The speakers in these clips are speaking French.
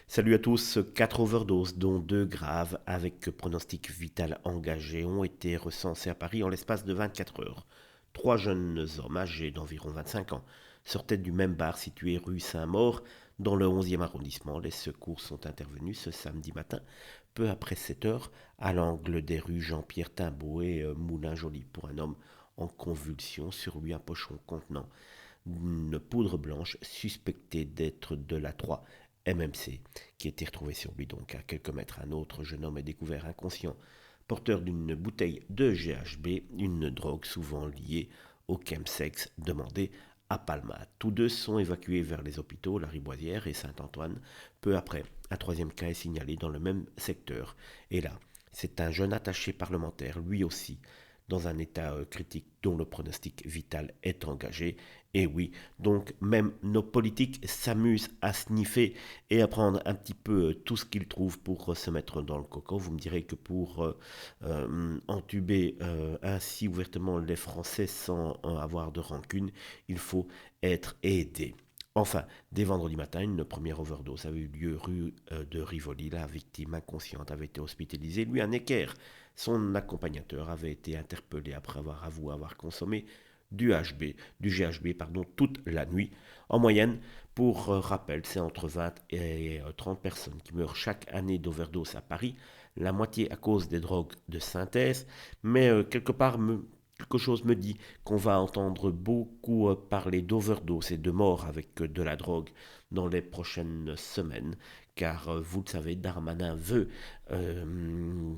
Salut à tous, 4 overdoses, dont 2 graves, avec pronostic vital engagé, ont été recensées à Paris en l'espace de 24 heures. 3 jeunes hommes âgés d'environ 25 ans sortaient du même bar situé rue Saint-Maur, dans le 11e arrondissement. Les secours sont intervenus ce samedi matin, peu après 7 heures, à l'angle des rues Jean-Pierre Timbaud et Moulin-Joly, pour un homme en convulsion, sur lui un pochon contenant une poudre blanche suspectée d'être de la 3 MMC, qui était retrouvée sur lui. Donc à quelques mètres, un autre jeune homme est découvert inconscient, porteur d'une bouteille de GHB, une drogue souvent liée au chemsex demandé à Palma. Tous deux sont évacués vers les hôpitaux, la Riboisière et Saint-Antoine. Peu après, un troisième cas est signalé dans le même secteur. Et là, c'est un jeune attaché parlementaire, lui aussi, dans un état critique dont le pronostic vital est engagé. Et oui, donc même nos politiques s'amusent à sniffer et à prendre un petit peu tout ce qu'ils trouvent pour se mettre dans le coco. Vous me direz que pour entuber ainsi ouvertement les Français sans avoir de rancune, il faut être aidé. Enfin, dès vendredi matin, une première overdose avait eu lieu rue de Rivoli. La victime inconsciente avait été hospitalisée. Lui, un équerre. Son accompagnateur avait été interpellé après avoir avoué avoir consommé du GHB toute la nuit. En moyenne, pour rappel, c'est entre 20 et 30 personnes qui meurent chaque année d'overdose à Paris, la moitié à cause des drogues de synthèse, mais quelque chose me dit qu'on va entendre beaucoup parler d'overdose et de mort avec de la drogue dans les prochaines semaines, car vous le savez, Darmanin veut euh,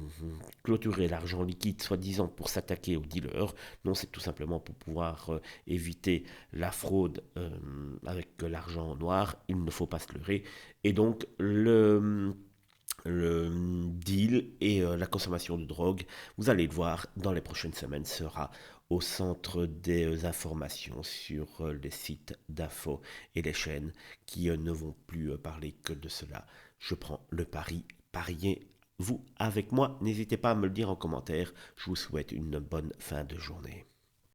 clôturer l'argent liquide, soi-disant pour s'attaquer aux dealers. Non, c'est tout simplement pour pouvoir éviter la fraude avec l'argent noir. Il ne faut pas se leurrer. Et donc, le deal et la consommation de drogue, vous allez le voir dans les prochaines semaines, sera au centre des informations sur les sites d'infos et les chaînes qui ne vont plus parler que de cela. Je prends le pari. Pariez vous avec moi. N'hésitez pas à me le dire en commentaire. Je vous souhaite une bonne fin de journée.